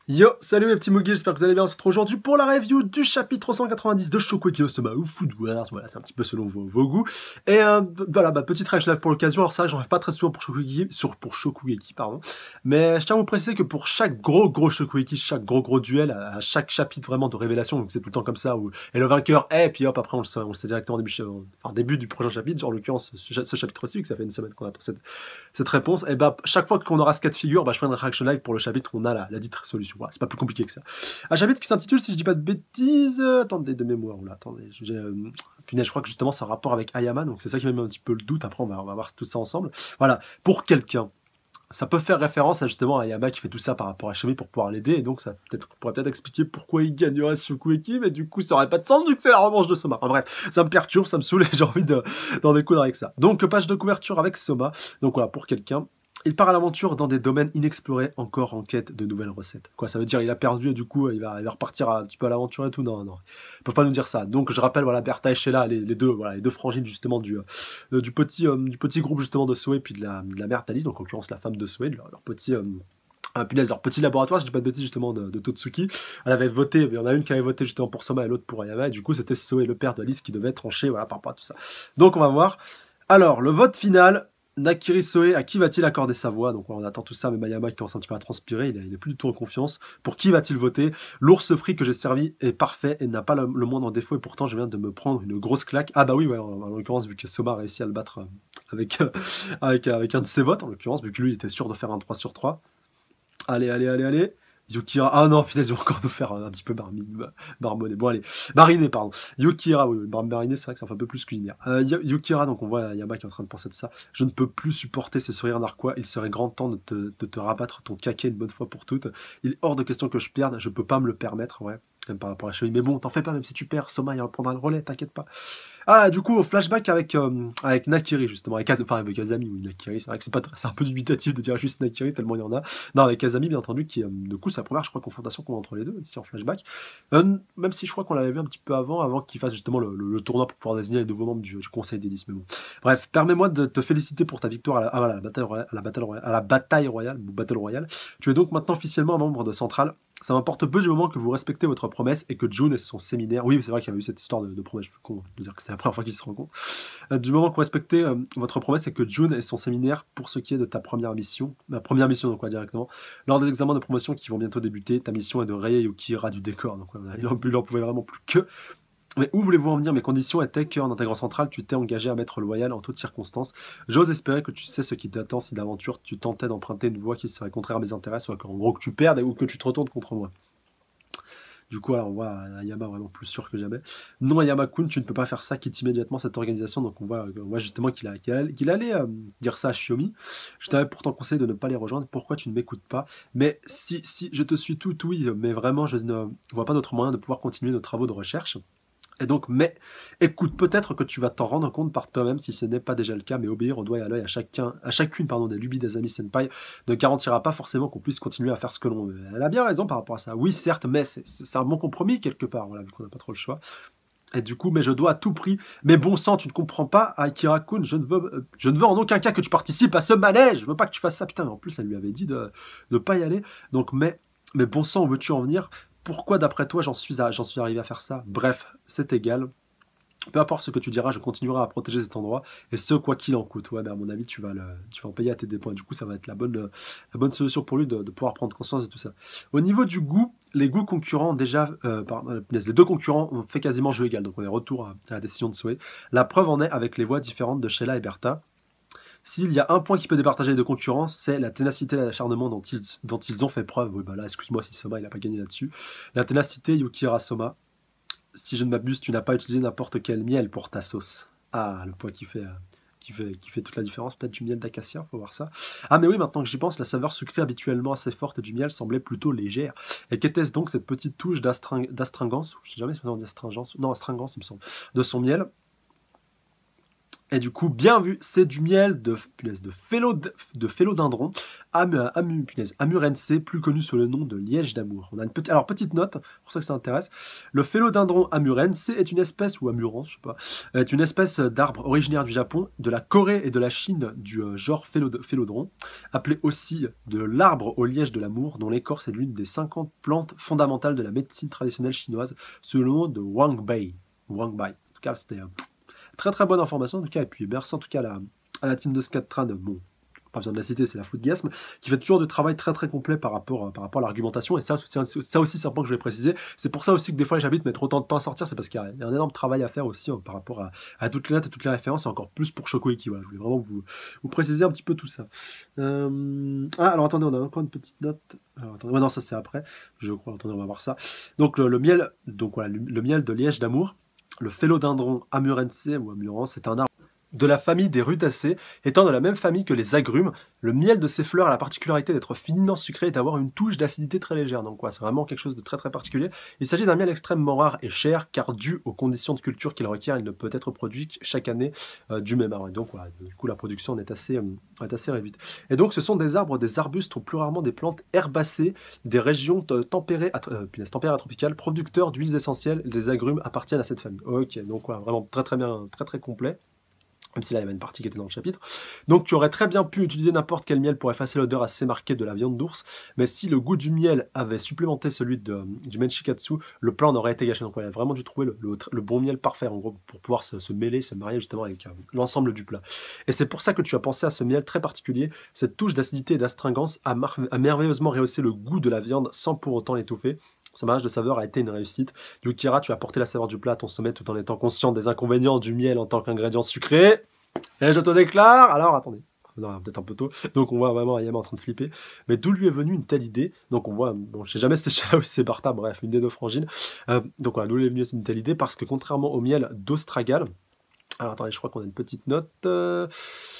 Yo, salut mes petits Mugi, j'espère que vous allez bien. On se retrouve aujourd'hui pour la review du chapitre 190 de Shokugeki no Soma ou Food Wars. Voilà, c'est un petit peu selon vos goûts. Et voilà, petite règle, je lève pour l'occasion. Alors, c'est vrai que j'en fais pas très souvent pour Shokugeki, pardon. Mais je tiens à vous préciser que pour chaque gros Shokugeki, chaque gros duel, à chaque chapitre vraiment de révélation, donc c'est tout le temps comme ça, où, et le vainqueur est, et puis hop, après on le sait directement au début du prochain chapitre, genre en l'occurrence ce chapitre-ci, que ça fait une semaine qu'on attend cette réponse. Et bah, chaque fois qu'on aura ce cas de figure, bah, je ferai une réaction live pour le chapitre où on a la dite solution. Voilà, c'est pas plus compliqué que ça. Un chapitre qui s'intitule, si je dis pas de bêtises, attendez, de mémoire, là, attendez, punaise, je crois que justement c'est un rapport avec Ayama, donc c'est ça qui m'a mis un petit peu le doute. Après on va voir tout ça ensemble. Voilà, pour quelqu'un, ça peut faire référence à justement Ayama qui fait tout ça par rapport à Shomi pour pouvoir l'aider, et donc ça pourrait peut-être expliquer pourquoi il gagnerait Shokugeki, mais du coup ça aurait pas de sens vu que c'est la revanche de Soma. Enfin bref, ça me perturbe, ça me saoule et j'ai envie d'en découdre avec ça. Donc page de couverture avec Soma, donc voilà, pour quelqu'un. Il part à l'aventure dans des domaines inexplorés, encore en quête de nouvelles recettes. Quoi, ça veut dire il a perdu et du coup il va repartir un petit peu à l'aventure et tout. Non, ils peuvent pas nous dire ça. Donc je rappelle, voilà, Bertha et Sheila, les deux frangines justement du petit groupe justement de Soe puis de la mère Thalys, donc en l'occurrence la femme de Soe, leur petit leur petit laboratoire, je dis pas de bêtises justement de Totsuki. Elle avait voté, il y en a une qui avait voté justement pour Soma et l'autre pour Ayama, et du coup c'était Soe, le père de Alice, qui devait trancher, voilà, par rapport à tout ça. Donc on va voir. Alors, le vote final. Nakiri Soe, à qui va-t-il accorder sa voix? Donc on attend tout ça, mais Mayama qui commence un petit peu à transpirer, il est plus du tout en confiance. Pour qui va-t-il voter? L'ours frit que j'ai servi est parfait et n'a pas le moindre défaut, et pourtant je viens de me prendre une grosse claque. Ah bah oui, ouais, en l'occurrence, vu que Soma a réussi à le battre avec un de ses votes, en l'occurrence, vu que lui il était sûr de faire un 3 sur 3. Allez. Yukira, ah non, finalement, ils vont encore nous faire un petit peu marmonner. Bon, allez, mariner, pardon. Yukira, oui, mariner, c'est vrai que ça fait un peu plus culinaire. Yukira, donc on voit Yama qui est en train de penser de ça. Je ne peux plus supporter ce sourire narquois. Il serait grand temps de te rabattre ton caquet une bonne fois pour toutes. Il est hors de question que je perde. Je peux pas me le permettre, ouais. Même par rapport à Shoei. Mais bon, t'en fais pas, même si tu perds, Soma, il reprendra le relais, t'inquiète pas. Ah, du coup, au flashback avec Nakiri, justement, avec Azami, ou Nakiri, c'est vrai que c'est un peu dubitatif de dire juste Nakiri, tellement il y en a. Non, avec Azami, bien entendu, qui est, du coup, sa première, je crois, confrontation qu'on a entre les deux, ici en flashback. Même si je crois qu'on l'avait vu un petit peu avant qu'il fasse justement le tournoi pour pouvoir désigner les nouveaux membres du Conseil des 10, mais bon. Bref, permets-moi de te féliciter pour ta victoire à la bataille royale. Tu es donc maintenant officiellement un membre de Central. Ça m'importe peu du moment que vous respectez votre promesse et que June et son séminaire... Oui, c'est vrai qu'il y avait eu cette histoire de promesse, je suis con de dire que c'était la première fois qu'ils se rencontrent. Du moment que vous respectez votre promesse et que June et son séminaire, pour ce qui est de ta première mission, donc quoi directement, lors des examens de promotion qui vont bientôt débuter, ta mission est de rayer Yukira du décor. Donc il en pouvait vraiment plus que... Mais où voulez-vous en venir? Mes conditions étaient qu'en intégrant Central, tu t'es engagé à mettre loyal en toutes circonstances. J'ose espérer que tu sais ce qui t'attend si d'aventure tu tentais d'emprunter une voie qui serait contraire à mes intérêts, soit qu'en gros que tu perdes ou que tu te retournes contre moi. Du coup, alors on voit Ayama vraiment plus sûr que jamais. Non, Ayama-kun, tu ne peux pas faire ça, quitte immédiatement cette organisation. Donc on voit justement qu'il allait dire ça à Shiomi. Je t'avais pourtant conseillé de ne pas les rejoindre. Pourquoi tu ne m'écoutes pas? Mais si je te suis tout, oui, mais vraiment, je ne vois pas d'autre moyen de pouvoir continuer nos travaux de recherche. Et donc, mais écoute, peut-être que tu vas t'en rendre compte par toi-même si ce n'est pas déjà le cas, mais obéir au doigt et à l'œil à chacune des lubies d'Azami Senpai ne garantira pas forcément qu'on puisse continuer à faire ce que l'on veut. Elle a bien raison par rapport à ça. Oui, certes, mais c'est un bon compromis quelque part, voilà, vu qu'on n'a pas trop le choix. Et du coup, mais je dois à tout prix. Mais bon sang, tu ne comprends pas, Akira-kun, je ne veux en aucun cas que tu participes à ce manège. Je veux pas que tu fasses ça, putain. Mais en plus, elle lui avait dit de pas y aller. Donc, mais bon sang, où veux-tu en venir? Pourquoi, d'après toi, j'en suis arrivé à faire ça? Bref, c'est égal. Peu importe ce que tu diras, je continuerai à protéger cet endroit, et ce, quoi qu'il en coûte. Ouais, mais à mon avis, tu vas en payer à tes dépens. Du coup, ça va être la bonne solution pour lui de pouvoir prendre conscience de tout ça. Au niveau du goût, les goûts concurrents, déjà, les deux concurrents ont fait quasiment jeu égal. Donc, on est retour à la décision de Soe. La preuve en est avec les voix différentes de Sheila et Bertha. S'il y a un point qui peut départager les deux concurrents, c'est la ténacité et l'acharnement dont ils ont fait preuve. Oui, bah là, excuse-moi si Soma, il n'a pas gagné là-dessus. La ténacité, Yukira Soma. Si je ne m'abuse, tu n'as pas utilisé n'importe quel miel pour ta sauce. Ah, le point qui fait toute la différence. Peut-être du miel d'acacia, faut voir ça. Ah, mais oui, maintenant que j'y pense, la saveur sucrée habituellement assez forte du miel semblait plutôt légère. Et qu'était-ce donc cette petite touche d'astringence? Je ne sais jamais si on dit astringence. Non, astringence, il me semble. De son miel. Et du coup, bien vu, c'est du miel de phélodendron amurense, plus connu sous le nom de liège d'amour. On a une petite, alors petite note, pour ça que ça intéresse. Le phélodendron amurense est une espèce, ou amurance, je sais pas, est une espèce d'arbre originaire du Japon, de la Corée et de la Chine du genre phélodendron, appelé aussi de l'arbre au liège de l'amour, dont l'écorce est l'une des 50 plantes fondamentales de la médecine traditionnelle chinoise, sous le nom de Wang Bai. Wang Bai. En tout cas, c'était très très bonne information en tout cas, et puis merci en tout cas à la team de Scattrad, bon, pas besoin de la citer, c'est la Footgasm, qui fait toujours du travail très très complet par rapport à l'argumentation, et ça aussi c'est un point que je voulais préciser, c'est pour ça aussi que des fois les chapitres mettent autant de temps à sortir, c'est parce qu'il y a un énorme travail à faire aussi par rapport à toutes les notes et toutes les références, et encore plus pour Shokugeki, voilà, je voulais vraiment vous préciser un petit peu tout ça. Ah, alors attendez, on a encore une petite note, alors attendez, ouais, non, ça c'est après, je crois, attendez, on va voir ça. Donc le miel, donc voilà, le miel de liège d'amour, le phélodendron amurense ou amurance, c'est un arbre de la famille des rutacées, étant de la même famille que les agrumes. Le miel de ces fleurs a la particularité d'être finement sucré et d'avoir une touche d'acidité très légère. Donc c'est vraiment quelque chose de très très particulier. Il s'agit d'un miel extrêmement rare et cher, car dû aux conditions de culture qu'il requiert, il ne peut être produit chaque année du même arbre. Et donc voilà, du coup la production est assez réduite. Et donc ce sont des arbres, des arbustes ou plus rarement des plantes herbacées des régions tempérées à tropicales, producteurs d'huiles essentielles. Les agrumes appartiennent à cette famille. Ok, donc voilà, vraiment très très bien, très très complet. Même si là, il y avait une partie qui était dans le chapitre. Donc, tu aurais très bien pu utiliser n'importe quel miel pour effacer l'odeur assez marquée de la viande d'ours, mais si le goût du miel avait supplémenté celui du menchikatsu, le plat en aurait été gâché. Donc, il a vraiment dû trouver le bon miel parfait, en gros, pour pouvoir se mêler, se marier justement avec l'ensemble du plat. Et c'est pour ça que tu as pensé à ce miel très particulier. Cette touche d'acidité et d'astringence a merveilleusement rehaussé le goût de la viande sans pour autant l'étouffer. Ce mariage de saveur a été une réussite. Yukira, tu as porté la saveur du plat à ton sommet tout en étant conscient des inconvénients du miel en tant qu'ingrédient sucré. Et je te déclare... Alors, attendez. Non, peut-être un peu tôt. Donc, on voit vraiment Ayama en train de flipper. Mais d'où lui est venue une telle idée? Donc, on voit... Bon, je sais jamais si c'est là ou si c'est Bartha. Bref, une des deux frangines. Donc, voilà, d'où lui est venue une telle idée? Parce que contrairement au miel d'Ostragal... Alors, attendez, je crois qu'on a une petite note...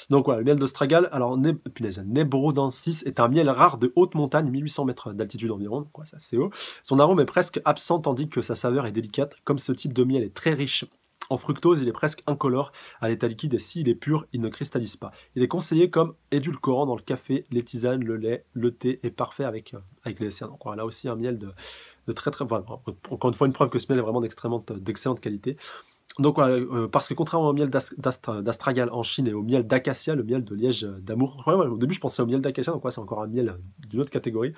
Donc voilà, le miel d'Ostragal, alors Nebrodensis est un miel rare de haute montagne, 1800 mètres d'altitude environ, quoi, c'est assez haut. Son arôme est presque absent tandis que sa saveur est délicate. Comme ce type de miel est très riche en fructose, il est presque incolore à l'état liquide et s'il est pur, il ne cristallise pas. Il est conseillé comme édulcorant dans le café, les tisanes, le lait, le thé et parfait avec les desserts. Donc voilà, là aussi un miel de très très... Voilà, encore une fois, une preuve que ce miel est vraiment d'excellente qualité. Donc voilà, parce que contrairement au miel d'astragal en Chine et au miel d'acacia, le miel de liège d'amour, ouais, au début je pensais au miel d'acacia, donc ouais, c'est encore un miel d'une autre catégorie,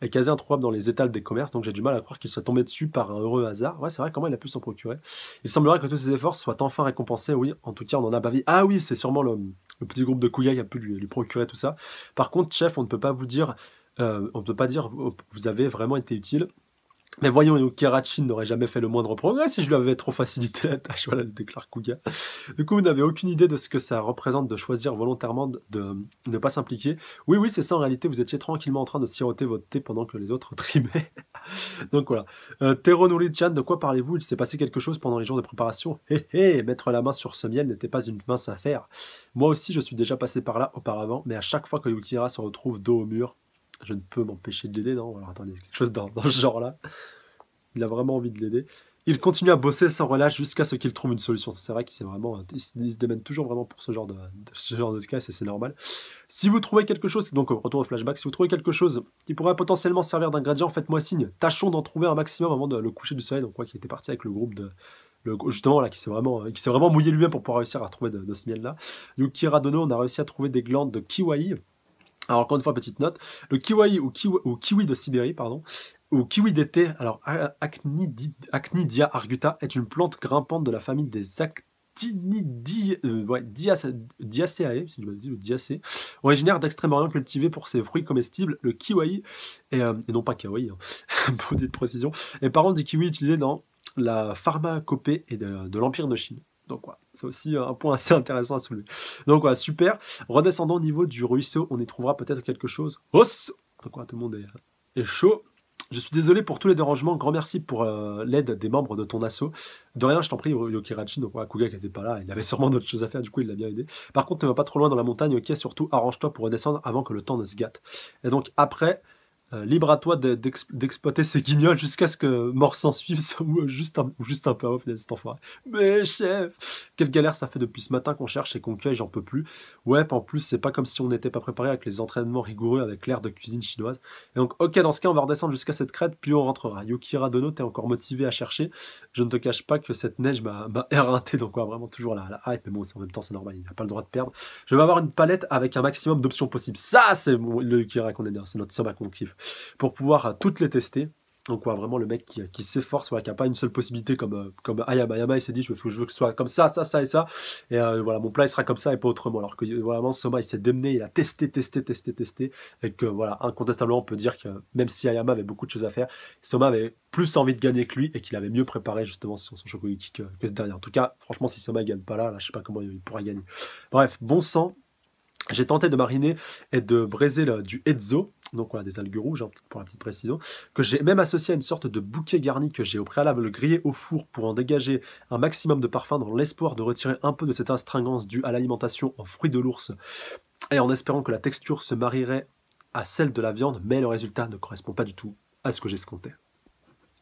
est quasi introuvable dans les étals des commerces, donc j'ai du mal à croire qu'il soit tombé dessus par un heureux hasard. Ouais, c'est vrai, comment il a pu s'en procurer? Il semblerait que tous ses efforts soient enfin récompensés, oui, en tout cas on en a bavé. Ah oui, c'est sûrement le petit groupe de Kuya qui a pu lui procurer tout ça. Par contre, chef, on ne peut pas vous dire, on ne peut pas dire vous avez vraiment été utile. Mais voyons, Yukirachi n'aurait jamais fait le moindre progrès si je lui avais trop facilité la tâche, voilà, le déclare Kuga. Du coup, vous n'avez aucune idée de ce que ça représente de choisir volontairement de ne pas s'impliquer. Oui, oui, c'est ça en réalité, vous étiez tranquillement en train de siroter votre thé pendant que les autres trimaient. Donc voilà. Teronori-chan, de quoi parlez-vous? Il s'est passé quelque chose pendant les jours de préparation. Hé hé, mettre la main sur ce miel n'était pas une mince affaire. Moi aussi, je suis déjà passé par là auparavant, mais à chaque fois que Yukira se retrouve dos au mur, je ne peux m'empêcher de l'aider, non? Alors attendez, quelque chose dans ce genre-là. Il a vraiment envie de l'aider. Il continue à bosser sans relâche jusqu'à ce qu'il trouve une solution. C'est vrai qu'il se démène toujours vraiment pour ce genre de cas, c'est normal. Si vous trouvez quelque chose, donc retour au flashback, si vous trouvez quelque chose qui pourrait potentiellement servir d'ingrédient, faites-moi signe. Tâchons d'en trouver un maximum avant le coucher du soleil. Donc moi qui était parti avec le groupe justement là, qui s'est vraiment mouillé lui-même pour pouvoir réussir à trouver de ce miel-là. Yukira Dono, on a réussi à trouver des glandes de kiwai. Alors encore une fois, petite note, le kiwai ou kiwi de Sibérie, pardon, ou kiwi d'été, alors Acnidia arguta est une plante grimpante de la famille des Diaceae, si je me dis le Diacée, originaire d'Extrême-Orient cultivé pour ses fruits comestibles, le kiwi, et non pas kawaii, hein, pour petite précision, est parent du kiwi utilisé dans la pharmacopée et de l'Empire de Chine. Donc voilà, c'est aussi un point assez intéressant à soulever. Donc voilà, super. Redescendons au niveau du ruisseau, on y trouvera peut-être quelque chose. Os. Donc voilà, tout le monde est chaud. Je suis désolé pour tous les dérangements. Grand merci pour l'aide des membres de ton assaut. De rien, je t'en prie, Yukirachi. Donc voilà, Kuga qui n'était pas là, il avait sûrement d'autres choses à faire, du coup il l'a bien aidé. Par contre, ne va pas trop loin dans la montagne, ok, surtout arrange-toi pour redescendre avant que le temps ne se gâte. Et donc après, Libre à toi d'exploiter ces guignols jusqu'à ce que mort s'en suive, ou juste un peu avant, cet enfoiré. Mais chef, quelle galère ça fait depuis ce matin qu'on cherche et qu'on cueille, j'en peux plus. Ouais, en plus, c'est pas comme si on n'était pas préparé avec les entraînements rigoureux avec l'air de cuisine chinoise. Et donc, ok, dans ce cas, on va redescendre jusqu'à cette crête, puis on rentrera. Yukira Dono, t'es encore motivé à chercher. Je ne te cache pas que cette neige m'a éreinté, donc ouais, vraiment toujours la hype, mais bon, en même temps, c'est normal, il n'a pas le droit de perdre. Je vais avoir une palette avec un maximum d'options possibles. Ça, c'est le Yukira qu'on aime bien, c'est notre Soma qu'on kiffe. Pour pouvoir toutes les tester. Donc ouais, vraiment le mec qui s'efforce, qui n'a pas une seule possibilité comme Ayama. Ayama il s'est dit je veux que ce soit comme ça, ça, ça et ça. Et voilà, mon plat il sera comme ça et pas autrement. Alors que vraiment Soma il s'est démené, il a testé. Et que voilà, incontestablement on peut dire que même si Ayama avait beaucoup de choses à faire, Soma avait plus envie de gagner que lui et qu'il avait mieux préparé justement son Shokugeki que ce dernier. En tout cas, franchement si Soma il gagne pas là, je sais pas comment il pourra gagner. Bref, bon sang. J'ai tenté de mariner et de braiser du ezzo, donc voilà, des algues rouges, hein, pour la petite précision, que j'ai même associé à une sorte de bouquet garni que j'ai au préalable grillé au four pour en dégager un maximum de parfum dans l'espoir de retirer un peu de cette astringence due à l'alimentation en fruits de l'ours et en espérant que la texture se marierait à celle de la viande, mais le résultat ne correspond pas du tout à ce que j'escomptais.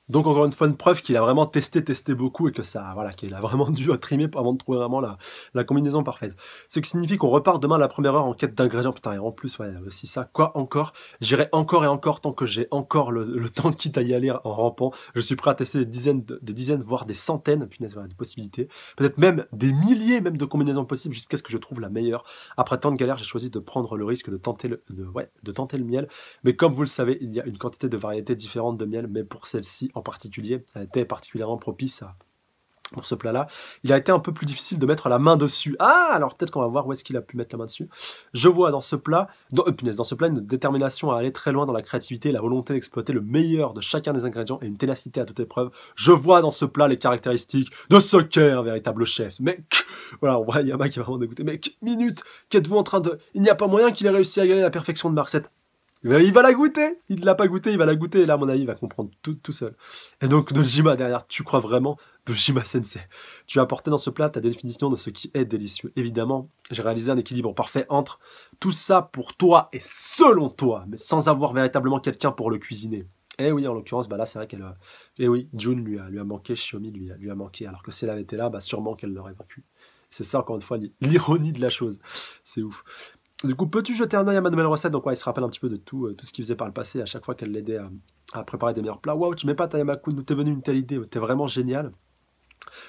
Donc encore une fois une preuve qu'il a vraiment testé beaucoup et que ça, voilà, qu'il a vraiment dû trimer avant de trouver vraiment la combinaison parfaite. Ce qui signifie qu'on repart demain à la première heure en quête d'ingrédients. Putain, et en plus, ouais, aussi ça. Quoi encore? J'irai encore et encore tant que j'ai encore le temps, quitte à y aller en rampant. Je suis prêt à tester des dizaines, voire des centaines, punaise, voilà, de possibilités. Peut-être même des milliers même de combinaisons possibles jusqu'à ce que je trouve la meilleure. Après tant de galères, j'ai choisi de prendre le risque de tenter le miel. Mais comme vous le savez, il y a une quantité de variétés différentes de miel, mais pour celle-ci en particulier, elle était particulièrement propice pour ce plat-là. Il a été un peu plus difficile de mettre la main dessus. Ah, alors peut-être qu'on va voir où est-ce qu'il a pu mettre la main dessus. Je vois dans ce plat, dans ce plat, une détermination à aller très loin dans la créativité, la volonté d'exploiter le meilleur de chacun des ingrédients et une ténacité à toute épreuve. Je vois dans ce plat les caractéristiques de ce qu'est un véritable chef. Mec, voilà, on voit Yama qui est vraiment dégoûté. Mec, minute, qu'êtes-vous en train de... Il n'y a pas moyen qu'il ait réussi à gagner la perfection de ma recette. Il va la goûter. Il ne l'a pas goûté, il va la goûter. Et là, à mon avis, il va comprendre tout seul. Et donc, Dojima derrière, tu crois vraiment, Dojima Sensei, tu as apporté dans ce plat ta définition de ce qui est délicieux. Évidemment, j'ai réalisé un équilibre parfait entre tout ça pour toi et selon toi, mais sans avoir véritablement quelqu'un pour le cuisiner. Et oui, en l'occurrence, bah là, c'est vrai qu'elle... Et oui, Jun lui a manqué, Shiomi lui a manqué. Alors que si elle avait été là, bah sûrement qu'elle l'aurait vaincu. C'est ça, encore une fois, l'ironie de la chose. C'est ouf. Du coup, peux-tu jeter un œil à ma nouvelle recette? Donc, ouais, il se rappelle un petit peu de tout ce qu'il faisait par le passé, à chaque fois qu'elle l'aidait à préparer des meilleurs plats. Waouh, tu mets pas Tayama-kun, d'où t'es venu une telle idée? T'es vraiment génial.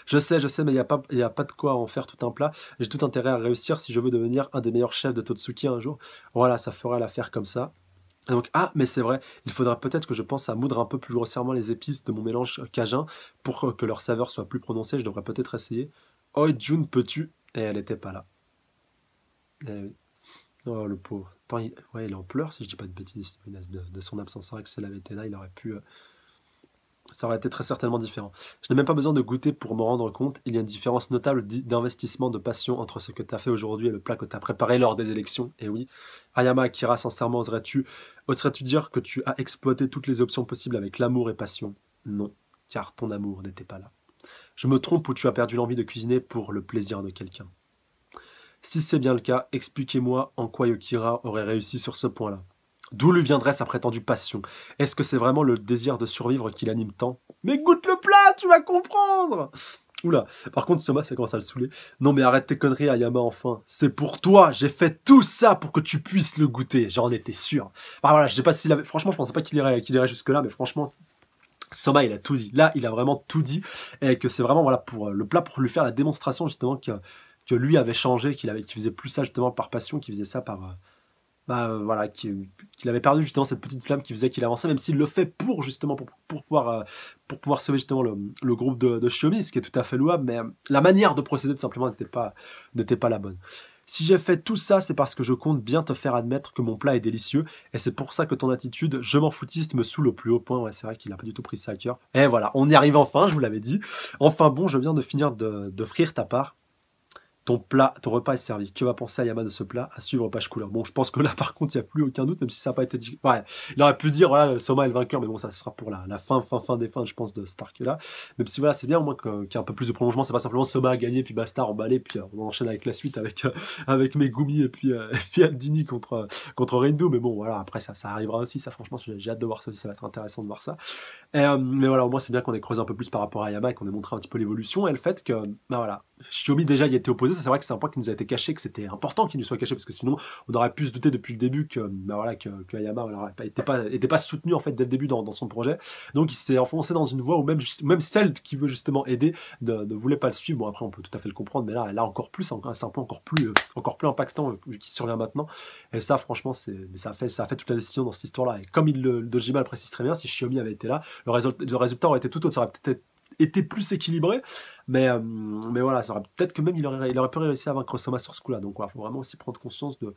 Je sais, mais il n'y a pas de quoi en faire tout un plat. J'ai tout intérêt à réussir si je veux devenir un des meilleurs chefs de Totsuki un jour. Voilà, ça fera l'affaire comme ça. Et donc, ah, mais c'est vrai, il faudra peut-être que je pense à moudre un peu plus grossièrement les épices de mon mélange cajun pour que leur saveur soit plus prononcée. Je devrais peut-être essayer. Oh, June, peux-tu? Et elle n'était pas là. Eh oui. Oh, le pauvre. Attends, il en pleure, si je dis pas de bêtises, de son absence. C'est vrai que si elle avait été là, il aurait pu... ça aurait été très certainement différent. Je n'ai même pas besoin de goûter pour m'en rendre compte. Il y a une différence notable d'investissement, de passion entre ce que tu as fait aujourd'hui et le plat que tu as préparé lors des élections. Et oui, Ayama Akira, sincèrement, oserais-tu dire que tu as exploité toutes les options possibles avec l'amour et passion? Non, car ton amour n'était pas là. Je me trompe ou tu as perdu l'envie de cuisiner pour le plaisir de quelqu'un? Si c'est bien le cas, expliquez-moi en quoi Yukira aurait réussi sur ce point-là. D'où lui viendrait sa prétendue passion? Est-ce que c'est vraiment le désir de survivre qui l'anime tant? Mais goûte le plat, tu vas comprendre! Oula, par contre Soma, ça commence à le saouler. Non mais arrête tes conneries Ayama enfin. C'est pour toi, j'ai fait tout ça pour que tu puisses le goûter, j'en étais sûr. Enfin voilà, je sais pas s'il avait... Franchement, je pensais pas qu'il irait jusque-là, mais franchement... Soma, il a tout dit. Là, il a vraiment tout dit. Et que c'est vraiment voilà, pour le plat, pour lui faire la démonstration justement que lui avait changé, qu'il faisait plus ça justement par passion, qu'il faisait ça par... voilà, qu'il avait perdu justement cette petite flamme qui faisait qu'il avançait, même s'il le fait pour justement pour pouvoir sauver justement le groupe de Shiomi, ce qui est tout à fait louable, mais la manière de procéder tout simplement n'était pas la bonne. Si j'ai fait tout ça, c'est parce que je compte bien te faire admettre que mon plat est délicieux, et c'est pour ça que ton attitude je m'en foutiste me saoule au plus haut point. Ouais, c'est vrai qu'il a pas du tout pris ça à cœur. Et voilà, on y arrive enfin, je vous l'avais dit. Enfin bon, je viens de finir de frire ta part. ton repas est servi. Que va penser Ayama de ce plat? À suivre page couleur. Bon, je pense que là, par contre, il n'y a plus aucun doute, même si ça n'a pas été dit. Ouais, il aurait pu dire, voilà, Soma est le vainqueur, mais bon, ça sera pour la fin des fins, je pense, de cet arc-là. Même si, voilà, c'est bien, au moins, qu'il y ait un peu plus de prolongement. C'est pas simplement Soma a gagné, puis basta, emballé, puis on enchaîne avec la suite, avec Megumi, et puis Aldini contre Rindu. Mais bon, voilà, après, ça arrivera aussi. Ça, franchement, j'ai hâte de voir ça aussi. Ça va être intéressant de voir ça. Mais voilà, au moins, c'est bien qu'on ait creusé un peu plus par rapport à Ayama et qu'on ait montré un petit peu l'évolution. Et le fait que, bah voilà, Shiomi déjà y était opposé, ça c'est vrai que c'est un point qui nous a été caché, que c'était important qu'il nous soit caché, parce que sinon on aurait pu se douter depuis le début que, bah voilà, que Ayama était pas soutenu en fait dès le début dans son projet. Donc il s'est enfoncé dans une voie où même celle qui veut justement aider ne voulait pas le suivre. Bon après on peut tout à fait le comprendre, mais là encore plus, c'est un point encore plus impactant qui survient maintenant. Et ça franchement ça a fait toute la décision dans cette histoire-là. Et comme Dojima le précise très bien, si Shiomi avait été là, le résultat aurait été tout autre, ça aurait peut-être été plus équilibré, mais voilà, ça aurait peut-être que même il aurait pu réussir à vaincre Soma sur ce coup-là. Donc voilà, faut vraiment aussi prendre conscience de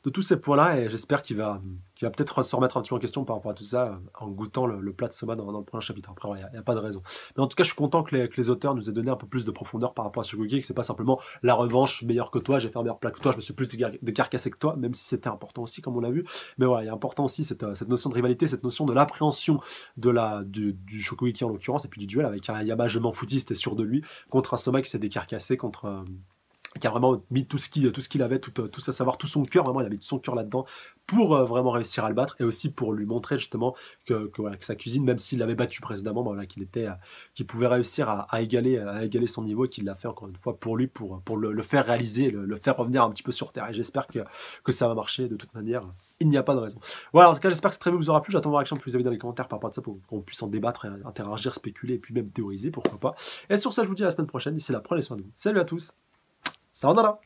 tous ces points-là, et j'espère qu'il va peut-être se remettre un petit peu en question par rapport à tout ça, en goûtant le plat de Soma dans le prochain chapitre. Après, il n'y a pas de raison. Mais en tout cas, je suis content que les auteurs nous aient donné un peu plus de profondeur par rapport à Shokugeki, que c'est pas simplement la revanche, meilleur que toi, j'ai fait un meilleur plat que toi, je me suis plus décarcassé que toi, même si c'était important aussi, comme on l'a vu. Mais voilà, il est important aussi cette notion de rivalité, cette notion de l'appréhension du Shokugeki en l'occurrence, et puis du duel avec un Yama je m'en foutis, c'était sûr de lui, contre un Soma qui s'est décarcassé, qui a vraiment mis tout ce qu'il avait, tout sa savoir, tout son cœur, vraiment il a mis tout son cœur là-dedans pour vraiment réussir à le battre, et aussi pour lui montrer justement que sa cuisine, même s'il l'avait battu précédemment, voilà, qu'il pouvait réussir à égaler son niveau, et qu'il l'a fait encore une fois pour lui, pour le faire réaliser, le faire revenir un petit peu sur terre. Et j'espère que ça va marcher de toute manière. Il n'y a pas de raison. Voilà, en tout cas, j'espère que cette review vous aura plu. J'attends vos réactions que vous avez dans les commentaires par rapport à ça, pour qu'on puisse en débattre, interagir, spéculer, et puis même théoriser, pourquoi pas. Et sur ça, je vous dis à la semaine prochaine. D'ici là, prenez soin de vous. Salut à tous. Sayonara.